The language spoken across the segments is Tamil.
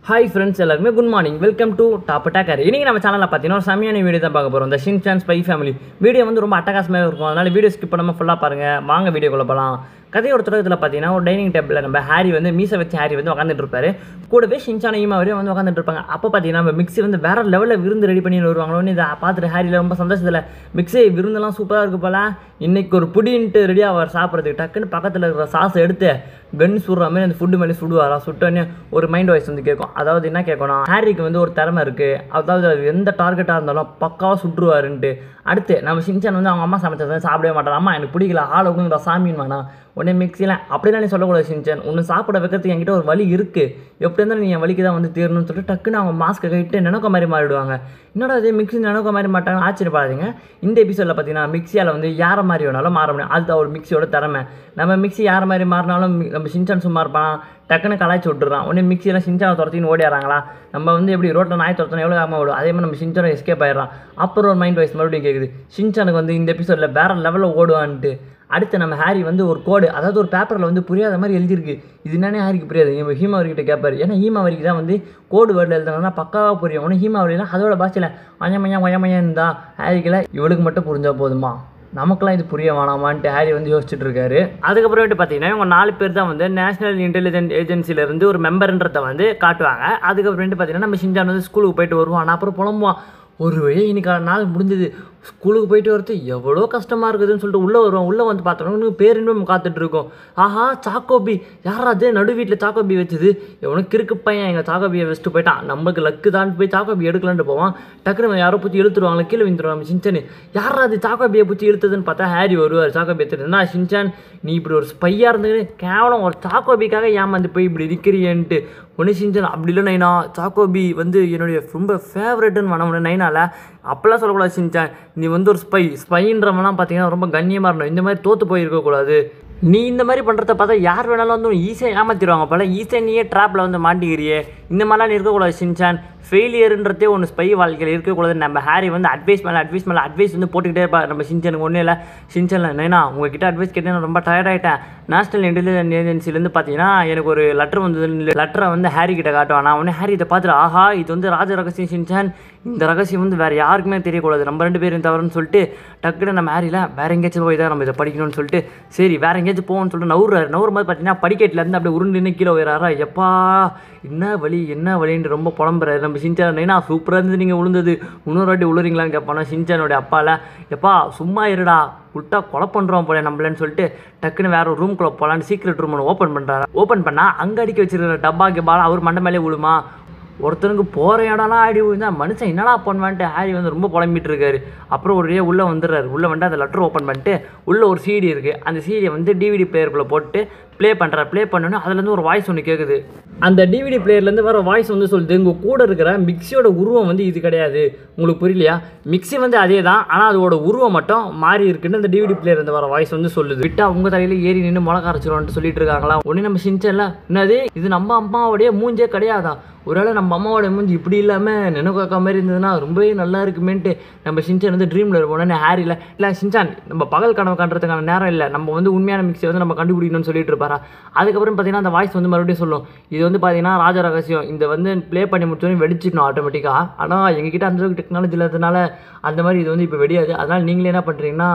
ஹாய் ஃப்ரெண்ட்ஸ் எல்லாருமே good morning welcome to top attacker. இன்றைக்கி நம்ம சேனலில் பார்த்தீங்கன்னா ஒரு செம்மையான வீடியோ தான் பார்க்க போகிறோம். இந்த ஷின்சான் ஸ்பை ஃபேமிலி வீடியோ வந்து ரொம்ப அட்டகாசமாக இருக்கும். அதனால் வீடியோ ஸ்கிப் பண்ணாமல் ஃபுல்லாக பாருங்கள். வாங்க வீடியோக்குள்ள போகலாம். கதையோட தொடக்கத்தில் பார்த்தீங்கன்னா ஒரு டைனிங் டேபிளில் நம்ம ஹாரி வந்து மீசை வச்சு ஹாரி வந்து உட்காந்துட்டு இருப்பாரு. கூடவே ஷின்சானையும் அவரே வந்து உட்காந்துட்டு இருப்பாங்க. அப்போ பார்த்தீங்கன்னா நம்ம மிக்ஸி வந்து வேறு லெவலில் விருந்து ரெடி பண்ணி வருவாங்களோன்னு இதை பார்த்துட்டு ஹாரியில் ரொம்ப சந்தோஷத்தில் மிக்ஸி விருந்தெல்லாம் சூப்பராக இருக்கு போல, இன்றைக்கி ஒரு புடின்ட்டு ரெடியாக அவர் சாப்பிட்றதுக்கு டக்குன்னு பக்கத்தில் இருக்கிற சாஸை எடுத்து கன் சுடுற மாதிரி அந்த ஃபுட்டு மேலே சுடுவாரா. சுட்டோன்னே ஒரு மைண்ட் வாய்ஸ் வந்து கேட்கும். அதாவது என்ன கேட்கணும், ஹாரிக்கு வந்து ஒரு திறமை இருக்குது, அதாவது அது எந்த டார்கெட்டாக இருந்தாலும் பக்காவாக சுட்டுருவாருன்ட்டு. அடுத்து நம்ம ஷின்சான் வந்து அவங்க அம்மா சமைச்சதை சாப்பிடவே மாட்டாங்க. அம்மா எனக்கு பிடிக்கல, ஆள் உங்க சாமின்னு வேணாம் உடனே மிக்ஸிலாம் அப்படிலாம் நீ சொல்லக்கூடாது ஷின்சான், ஒன்று சாப்பிட வைக்கிறதுக்கு என்கிட்ட ஒரு வழி இருக்குது, எப்படி இருந்தாலும் நீ என் வலிக்கு தான் வந்து தீரணும்னு சொல்லிட்டு டக்குன்னு அவங்க மாஸ்க்கை கைட்டு நினைக்க மாதிரி மாறிடுவாங்க. என்னோட அதே மிக்ஸி நினைக்க மாதிரி மாட்டாங்க, ஆச்சரியப்படாதீங்க. இந்த எபிசோடில் பார்த்தீங்கன்னா மிக்ஸியால் வந்து யாரை மாதிரி வேணாலும் மாற முடியும். அதுதான் ஒரு மிக்ஸியோட திறமை. நம்ம மிக்ஸி யாரை மாதிரி மாறினாலும் நம்ம ஷின்சான் சும்மா இருப்பான், டக்குன்னு கலாய்ச்சி விட்டுறான். உடனே மிக்ஸியெல்லாம் ஷின்சானை துரத்தின்னு ஓடிறாங்களா. நம்ம வந்து எப்படி ரோட்டில் நாய் துரத்தணும் எவ்வளோ ஆகாமல் விடும், அதே மாதிரி நம்ம ஷின்சானை எஸ்கேப் ஆயிடறான். அப்புறம் ஒரு மைண்ட் வாய்ஸ் மறுபடியும் கேட்குது, ஷின்சானுக்கு வந்து இந்த எபிசோடில் வேறு லெவலில் ஓடுவான்ட்டு. அடுத்து நம்ம ஹாரி வந்து ஒரு கோடு, அதாவது ஒரு பேப்பரில் வந்து புரியாத மாதிரி எழுதிருக்கு. இது என்னன்னே ஹாரிக்கு புரியாது. இவங்க ஹீமாவரிக்கிட்ட கேட்பார். ஏன்னா ஹீமாவரிக்கு தான் வந்து கோடு வேர்டில் எழுதுனா பக்காவாக புரியும். ஒன்று ஹீமாவரிலாம் அதோட பாஷையில் ஒயமையா இருந்தா ஹாரிக்கில் இவளுக்கு மட்டும் புரிஞ்சால் போதுமா, நமக்குலாம் இது புரிய வேணாமான்ட்டு ஹாரி வந்து யோசிச்சுட்டு இருக்காரு. அதுக்கப்புறமேட்டு பார்த்தீங்கன்னா இவங்க 4 பேர் தான் வந்து நேஷனல் இன்டெலிஜென்ஸ் ஏஜென்சிலேருந்து ஒரு மெம்பர்ன்றதை வந்து காட்டுவாங்க. அதுக்கப்புறமேட்டு பார்த்தீங்கன்னா நம்ம ஷின்சான் வந்து ஸ்கூலுக்கு போயிட்டு வருவான். அப்புறம் புலம்புவான், ஒரு வழியாக இன்றைக்கி நாள் முடிஞ்சது, ஸ்கூலுக்கு போயிட்டு வரது எவ்வளோ கஷ்டமாக இருக்குதுன்னு சொல்லிட்டு உள்ளே வருவோம். உள்ளே வந்து பார்த்தோன்னா பேரின்பம் காத்துட்ருக்கோம். ஆஹா சாக்கோபி, யாராவது நடு வீட்டில் சாக்கோபி வச்சுது, எவனும் கிறுக்கு பையன் எங்கள் சாக்கோபியை வச்சுட்டு போயிட்டான், நம்மளுக்கு லக்கு தான் போய் சாக்கோபி எடுக்கலான்ட்டு போவான். டக்குனு யாரோ பூச்சி இழுத்துருவாங்களே, கீழே விழுந்துருவாங்க. ஷின்சான் யாராவது சாக்கோபியை பூச்சி இழுத்ததுன்னு பார்த்தா ஹாரி வருவார். சாக்கோபி எடுத்துட்டுனா, ஷின்சான் நீ இப்படி ஒரு ஸ்பையாக இருந்துன்னு கேவலம் ஒரு சாக்கோபிக்காக ஏமாந்து போய் இப்படி இருக்கிறியன்ட்டு. ஒன்று ஷின்சான் அப்படி இல்லை நைனா, சாக்கோபி வந்து என்னுடைய ரொம்ப ஃபேவரெட்டுன்னு வேணாம் நைனால அப்போல்லாம் சொல்லக்கூடாது ஷின்சான், நீ வந்து ஒரு ஸ்பைன்றவெல்லாம் பார்த்தீங்கன்னா ரொம்ப கண்ணியமாக இருக்கணும், இந்த மாதிரி தோற்று போயிருக்கக்கூடாது. நீ இந்த மாதிரி பண்ணுறத பார்த்தா யார் வேணாலும் வந்து ஈஸியாக ஏமாற்றிடுவாங்க போல, ஈஸியாக நீயே ட்ராப்பில் வந்து மாட்டிக்கிறியே, இந்த மாதிரிலாம் நீ இருக்கக்கூடாது ஷின்சான். ஃபெயிலியர்ன்றதே ஒன்று ஸ்பை வாழ்க்கையில் இருக்கக்கூடாது. நம்ம ஹாரி வந்து அட்வைஸ் மேலே அட்வைஸ் வந்து போட்டுக்கிட்டே இருப்பா. நம்ம ஷின்சானுக்கு ஒன்றும் இல்லை, ஷின்சான் நைனா உங்ககிட்ட அட்வைஸ் கேட்டேன், நான் ரொம்ப டயர்டாயிட்டேன். நேஷனல் இன்டெலிஜென்ஸ் ஏஜென்சிலேருந்து பார்த்தீங்கன்னா எனக்கு ஒரு லெட்டர் வந்தது, லெட்டரை வந்து ஹாரி கிட்ட காட்டுவான். நான் உடனே ஹாரி இதை பார்த்துட்டு, ஆஹா இது வந்து ராஜ ரகசியம் ஷின்சான், இந்த ரகசியம் வந்து வேறு யாருக்குமே தெரியக்கூடாது, நம்ம 2 பேரும் தவறுன்னு சொல்லிட்டு டக்குன்னு நம்ம ஹாரியில் வேறு எங்கேயாச்சும் போய் தான் நம்ம இதை படிக்கணும்னு சொல்லிட்டு சரி வேறு எங்கேயாச்சும் போவோம்னு சொல்லிட்டு நவுறுமாதிரி பார்த்தீங்கன்னா படிக்கட்டிலேருந்து அப்படியே உருண்டு கீழே உயராரா. எப்பா என்ன வழின்னு ரொம்ப புலம்புறாரு நம்ம ஷின்சான். நைனா சூப்பராக இருந்து நீங்கள் விழுந்தது, இன்னொரு வாட்டி விழுறீங்களான்னு கேட்பானா ஷின்சானோடைய அப்பாவில். எப்பா சும்மா இருடா, விட்டா கொலை பண்ணுறோம் போல நம்மளன்னு சொல்லிட்டு டக்குன்னு வேறு ஒரு ரூம்குள்ளே போகலான்னு சீக்ரெட் ரூம் ஒன்று ஓப்பன் பண்ணுறாரு. ஓப்பன் பண்ணால் அங்கே அடிக்க வச்சிருக்கிற டப்பா பால் அவர் மண்டை மேலே விழுமா. ஒருத்தனுக்கு போகிற இடம்லாம் ஆடி விழுந்தா மனுஷன் என்னடா பண்ணுவான்ட்டு ஹாரி வந்து ரொம்ப புலம்பிட்டு இருக்காரு. அப்புறம் ஒரு உள்ளே வந்துடுறாரு. உள்ளே வந்து அந்த லெட்டர் ஓப்பன் பண்ணிட்டு உள்ளே ஒரு சிடி இருக்குது. அந்த சிடியை வந்து டிவிடி பிளேயருக்குள்ளே போட்டு ப்ளே பண்ணோன்னே அதுலேருந்து ஒரு வாய்ஸ் ஒன்று கேட்குது. அந்த டிவிடி பிளேயர்லேருந்து வர வாய்ஸ் வந்து சொல்லுது, உங்கள் கூட இருக்கிற மிக்ஸியோட உருவம் வந்து இது கிடையாது, உங்களுக்கு புரியலையா, மிக்ஸி வந்து அதே தான், ஆனால் அதோட உருவம் மட்டும் மாறி இருக்குன்னு அந்த டிவிடி பிளேயர் இருந்து வர வாய்ஸ் வந்து சொல்லுது. விட்டா உங்கள் தலையில் ஏறி நின்று மிளகா அரைச்சிருவான்ட்டு சொல்லிட்டு இருக்காங்களா. உடனே நம்ம ஷின்சான்ல என்னது இது நம்ம அம்மாவோடைய மூஞ்சே கிடையாதா, ஒருவேளை நம்ம அம்மாவோட மூஞ்சி இப்படி இல்லாமல் நினைக்காக்க மாதிரி இருந்ததுன்னா ரொம்பவே நல்லா இருக்குமேன்ட்டு நம்ம ஷின்சான் வந்து ட்ரீமில் இருப்போம். ஹாரியில் இல்லை ஷின்சான் நம்ம பகல் கனவு காண்றதுக்கான நேரம் இல்லை, நம்ம வந்து உண்மையான மிக்ஸியை வந்து நம்ம கண்டுபிடிக்கணும்னு சொல்லிட்டு இருப்பாரா. அதுக்கப்புறம் பார்த்தீங்கன்னா அந்த வாய்ஸ் வந்து மறுபடியும் சொல்லும், இது வந்து பார்த்தீங்கன்னா ராஜ ரகசியம், இந்த வந்து ப்ளே பண்ணி முடிச்சோன்னே வெடிச்சிடணும் ஆட்டோமேட்டிக்காக, ஆனால் எங்ககிட்ட அந்தளவுக்கு டெக்னாலஜி இல்லாததுனால அந்த மாதிரி இது வந்து இப்போ வெடியாது, அதனால் நீங்களே என்ன பண்ணுறீங்கன்னா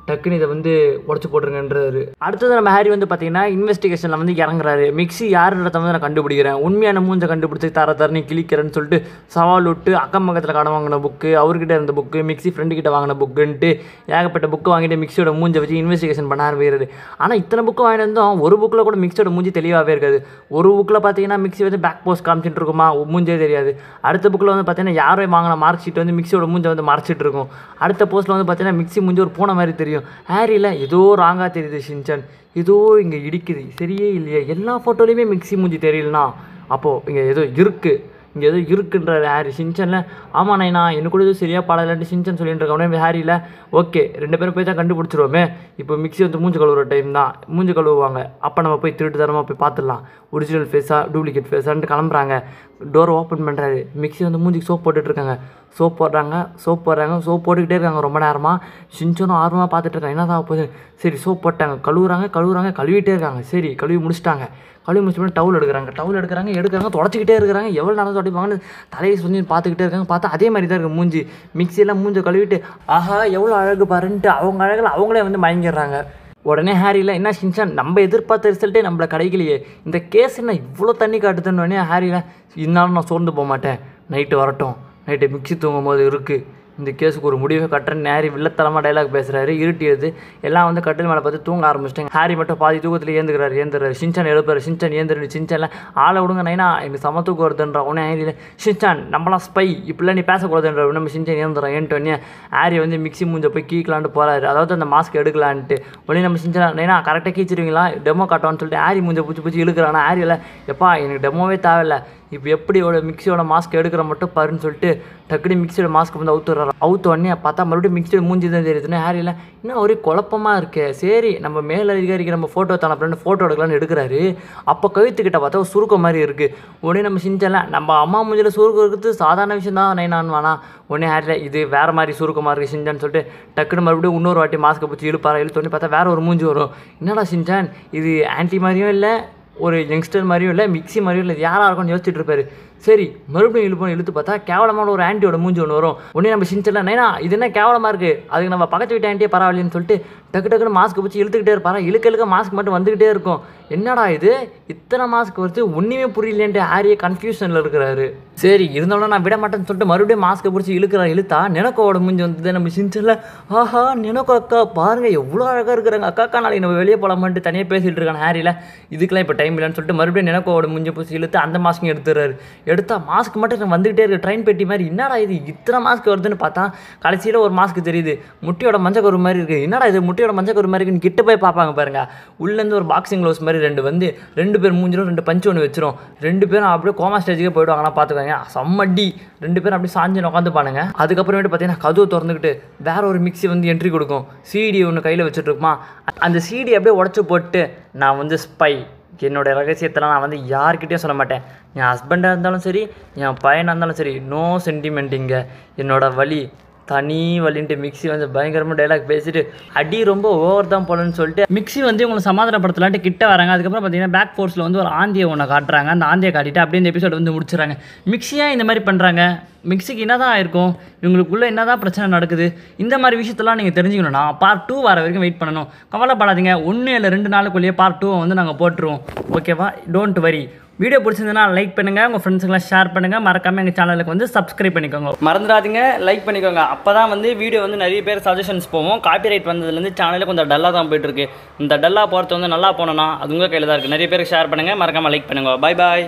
டக்குன்னு இதை வந்து உடச்சி போட்டுருங்கன்றாரு. அடுத்தது நம்ம ஹாரி வந்து பார்த்தீங்கன்னா இன்வெஸ்டிகேஷனில் வந்து இறங்குறாரு. மிக்ஸி யாருன்றத வந்து நான் கண்டுபிடிக்கிறேன், உண்மையான மூஞ்சை கண்டுபிடிச்சி தரன்னு கிளிக்கிறேன்னு சொல்லிட்டு சவால் விட்டு அக்கம் பக்கத்தில் கடன் வாங்கின புக்கு, அவர்கிட்ட இருந்த புக்கு, மிக்ஸி ஃப்ரெண்டுக்கிட்ட வாங்கின புக்குன்ட்டு ஏகப்பட்ட புக்கு வாங்கிட்டு மிக்ஸியோட மூஞ்சை வச்சு இன்வெஸ்டிகேஷன் பண்ண ஆரம்பிக்கிறாரு. ஆனால் இத்தனை புக்கு வாங்கிட்டு இருந்தோம் ஒரு புக்கில் கூட மிக்ஸியோட மூஞ்சி தெளிவாகவே இருக்காது. ஒரு புக்கில் பார்த்தீங்கன்னா மிக்ஸி வந்து பேக் போஸ்ட் காமிச்சிட்டு இருக்குமா, மூஞ்சே தெரியாது. அடுத்த புக்கில் வந்து பார்த்தீங்கன்னா யாரோ வாங்கின மார்க் ஷீட் வந்து மிக்ஸியோட மூஞ்சை வந்து மறைச்சிட்டு இருக்கும். அடுத்த போஸ்ட்டில் வந்து பார்த்தீங்கன்னா மிக்ஸி மூஞ்சி ஒரு பூனை மாதிரி தெரியும். ஹாரியில் ஏதோ ராங்காக தெரியுது ஷின்சான், ஏதோ இங்கே இடிக்குது சரியே இல்லையே, எல்லா ஃபோட்டோலையுமே மிக்ஸி மூஞ்சி தெரியலனா அப்போது இங்கே ஏதோ இருக்குன்றாரு ஹாரி. ஷின்சானில் ஆமாம் நைனா எனக்கு கூட எதுவும் சரியாக பாடலான்ட்டு ஷின்சான் சொல்லிட்டு இருக்கோம். ஹாரியில் ஓகே 2 பேரும் போய் தான் கண்டுபிடிச்சிருவோமே, இப்போ மிக்ஸி வந்து மூஞ்சி கழுவுற டைம் தான், மூஞ்சி கழுவுவாங்க, அப்போ நம்ம போய் திருட்டு தரமாக போய் பார்த்துடலாம் ஒரிஜினல் ஃபேஸாக டூப்ளிகேட் ஃபேஸான்ட்டு கிளம்புறாங்க. டோரை ஓப்பன் பண்ணுறாரு. மிக்ஸி வந்து மூஞ்சிக்கு சோப் போட்டுட்ருக்காங்க. சோப் போட்டுக்கிட்டே இருக்காங்க ரொம்ப நேரமாக. ஷின்சானும் ஆர்வமாக பார்த்துட்டு இருக்காங்க என்ன தான் போகுது. சரி சோப் போட்டாங்க, கழுவிட்டே இருக்காங்க. சரி கழுவி முடிச்சிட்டாங்க. கழுவி முடிச்சு டவுல் எடுக்கிறாங்க தொடச்சிக்கிட்டே இருக்கிறாங்க. எவ்வளோ நேரம் தொடப்பாங்கன்னு தலையை சொல்லி பார்த்துக்கிட்டே இருக்காங்க. பார்த்தா அதே மாதிரி தான் இருக்குது மூஞ்சி. மிக்சியெல்லாம் மூஞ்சை கழுவிட்டு ஆஹா எவ்வளோ அழகு பாருன்ட்டு அவங்க அழகில் அவங்களே வந்து மயங்கிடுறாங்க. உடனே ஹாரியில் என்ன ஷின்சான் நம்ம எதிர்பார்த்த ரிசல்ட்டே நம்மளை கிடைக்கலையே, இந்த கேஸ் என்ன இவ்வளோ தண்ணி காட்டுதுன்னு உடனே ஹாரியில் இருந்தாலும் நான் சோர்ந்து போக மாட்டேன், நைட்டு வரட்டும், நைட்டு மிக்சி தூங்கும் போது இருக்குது, இந்த கேஸுக்கு ஒரு முடிவை கட்டுறேன்னு ஹாரி வில்லத்தனமாக டைலாக் பேசுகிறாரு. இருட்டியது எல்லாம் வந்து கட்டில் மேலே பார்த்து தூங்க ஆரம்பிச்சிட்டாங்க. ஹாரி மட்டும் பாதி தூக்கத்தில் ஏந்துறாரு. ஷின்சான் எழுப்பாரு. ஷின்சான் ஏந்துரு. ஷின்சான்லாம் ஆளை விடுங்க நைனா எனக்கு சம தூக்கம் வருதுன்ற உடனே ஹாரியில் ஷின்சான் நம்மளாம் ஸ்பை இப்படிலாம் நீ பேசக்கூடாதுன்ற நம்ம ஷின்சான் ஏந்துறான். ஏன்ட்டு ஹாரி வந்து மிக்சி மூஞ்ச போய் கீக்கலான்ட்டு போகிறாரு, அதாவது அந்த மாஸ்க் எடுக்கலான்ட்டு. உடனே நம்ம ஷின்சான் நைனா கரெக்டாக கீச்சிருவீங்களா டெமோ காட்டுவான்னு சொல்லிட்டு ஹாரி மூஞ்ச பூச்சி இழுக்கிறானா. ஹாரியில் எப்பா எனக்கு டெமோவே தேவையில்லை, இப்போ எப்படியோட மிக்சியோட மாஸ்க் எடுக்கிற மட்டும் பாருன்னு சொல்லிட்டு டக்குனு மிக்சியோட மாஸ்க் வந்து அவுத்து உடனே பார்த்தா மறுபடியும் மிக்சியோட மூஞ்சி தான் தெரியுதுன்னு ஹாரியில் இன்னும் ஒரே குழப்பமாக இருக்கே. சரி நம்ம மேலே அதிகாரிக்கு நம்ம ஃபோட்டோ தானே ஃபோட்டோ எடுக்கலான்னு எடுக்கிறாரு. அப்போ கழுத்துக்கிட்ட பார்த்தா ஒரு சுருக்கம் மாதிரி இருக்குது. உடனே நம்ம செஞ்சல நம்ம அம்மா மூஞ்சில் சுருக்கம் இருக்கிறது சாதாரண விஷயம் தான் நைனான் வேணா. உடனே ஹாரியில் இது வேறு மாதிரி சுருக்கமாக இருக்குது ஷின்சான் சொல்லிட்டு டக்குன்னு மறுபடியும் இன்னொரு வாட்டி மாஸ்க்கை பிடிச்சி இழுத்தோடனே பார்த்தா வேறு ஒரு மூஞ்சி வரும். என்னடா ஷின்சான் இது ஆன்டி மாதிரியும் இல்லை ஒரு யங்ஸ்டர் மாதிரியும் இல்லை மிக்சி மாதிரியும் இல்லை, யாராக இருக்கும்னு யோசிச்சுட்டு இருப்பாரு. சரி மறுபடியும் இழுத்து பார்த்தா கேவலமான ஒரு ஆன்ட்டியோட மூஞ்சி ஒன்று வரும். உடனே நம்ம ஷின்சான் நைனா இது என்ன கேவலமாக இருக்குது, அதுக்கு நம்ம பக்கத்து வீட்டு ஆன்ட்டியே பரவாயில்லைன்னு சொல்லிட்டு டக்குன்னு மாஸ்க் பிடிச்சி இழுத்துக்கிட்டே இருப்பாரா. இழுக்க மாஸ்க் மட்டும் வந்துக்கிட்டே இருக்கும். என்னடா இது இத்தனை மாஸ்க் வருது ஒன்றுமே புரியலேன்ட்டு ஹாரியே கன்ஃபியூஷனில் இருக்கிறாரு. சரி இருந்தாலும் நான் விட மாட்டேன்னு சொல்லிட்டு மறுபடியும் மாஸ்க்கை பிடிச்சி இழுத்தா நெனக்கோட மூஞ்சி வந்தது. நம்ம ஷின்சான்ல ஆஹா நெனக்கோ அக்கா பாருங்கள் எவ்வளோ அழகாக இருக்கிறாங்க, அக்கா நாளைக்கு நம்ம வெளியே போகலாமான்ட்டு தனியாக பேசிகிட்டு இருக்காங்க ஹாரியில். இதுக்கெல்லாம் இப்போ டைம் இல்லைன்னு சொல்லிட்டு மறுபடியும் நெனக்கோட மூஞ்சி பிடிச்சி இழுத்து அந்த மாஸ்க்கையும் எடுத்துறாரு. எடுத்தா மாஸ்க் மட்டும் வந்துகிட்டே இருக்குது ட்ரெயின் பெட்டி மாதிரி. என்னடா இது இத்தனை மாஸ்க் வருதுன்னு பார்த்தா கடைசியில் ஒரு மாஸ்க் தெரியுது முட்டியோட மஞ்சக்கரு மாதிரி இருக்குது. என்னடா இது முட்டியோட மஞ்சக்கரு மாதிரி இருக்குன்னு கிட்ட போய் பார்ப்பாங்க பாருங்க. உள்ளேருந்து ஒரு பாக்ஸிங் க்ளவுஸ் மாதிரி ரெண்டு பேர் மூஞ்சிலும் 2 பஞ்சு ஒன்று வச்சிரும். 2 பேரும் அப்படியே கோமா ஸ்டேஜுக்கு போய்டுவாங்கன்னா பார்த்துக்கோங்க. செம்மடி 2 பேரும் அப்படியே சாஞ்சு உட்காந்து பாருங்க. அதுக்கப்புறமேட்டு பார்த்தீங்கன்னா கதவு திறந்துக்கிட்டு வேற ஒரு மிக்சி வந்து என்ட்ரி கொடுக்கும். சிடி ஒன்று கையில் வச்சுட்டு இருக்குமா, அந்த சிடி அப்படியே உடச்சி போட்டு நான் வந்து ஸ்பை, என்னோடய ரகசியத்தெல்லாம் நான் வந்து யார்கிட்டையும் சொல்ல மாட்டேன், என் ஹஸ்பண்டாக இருந்தாலும் சரி என் பையனாக இருந்தாலும் சரி நோ சென்டிமெண்ட், இங்கே என்னோடய வலி தனி வலின்ட்டு மிக்சி வந்து பயங்கரமாக டைலாக் பேசிட்டு அடி ரொம்ப ஓவர் தான் போலன்னு சொல்லிட்டு மிக்சி வந்து உங்களை சமாதானப்படுத்தலான்ட்டு கிட்ட வராங்க. அதுக்கப்புறம் பார்த்தீங்கன்னா பேக் ஃபோர்ஸில் வந்து ஒரு ஆந்தியை ஒன்று காட்டுறாங்க. அந்த ஆந்தியை காட்டிட்டு அப்படியே இந்த எபிசோட் வந்து முடிச்சுறாங்க. மிக்சியாக இந்த மாதிரி பண்ணுறாங்க, மிக்சிக்கு என்ன தான் இருக்கும், இவங்களுக்குள்ளே என்ன தான் பிரச்சனை நடக்குது, இந்த மாதிரி விஷயத்தெல்லாம் நீங்கள் தெரிஞ்சுக்கணும்னா பார்ட் 2 வர வரைக்கும் வெயிட் பண்ணணும். கவலைப்படாதீங்க, 1 இல்லை 2 நாளுக்குள்ளேயே பார்ட் 2 வந்து நாங்கள் போட்டுருவோம். ஓகேவா, டோன்ட் வரி. வீடியோ பிடிச்சிருந்ததுன்னா லைக் பண்ணுங்கள், உங்கள் ஃப்ரெண்ட்ஸுக்கெல்லாம் ஷேர் பண்ணுங்கள், மறக்காமல் எங்கள் சேனலுக்கு வந்து சப்ஸ்கிரைப் பண்ணிக்கோங்க. மறந்துடாதீங்க லைக் பண்ணிக்கோங்க, அப்போ தான் வந்து வீடியோ வந்து நிறைய பேர் சஜஷன்ஸ் போவோம். காப்பிரைட் வந்ததுலேருந்து சேனலில் கொஞ்சம் டல்லாக தான் போயிட்டுருக்கு. இந்த டல்லாக போகிறது வந்து நல்லா போனோன்னா அது உங்கள் கையில் தான் இருக்குது. நிறைய பேருக்கு ஷேர் பண்ணுங்கள், மறக்காமல் லைக் பண்ணுங்கள். பாய் பாய்.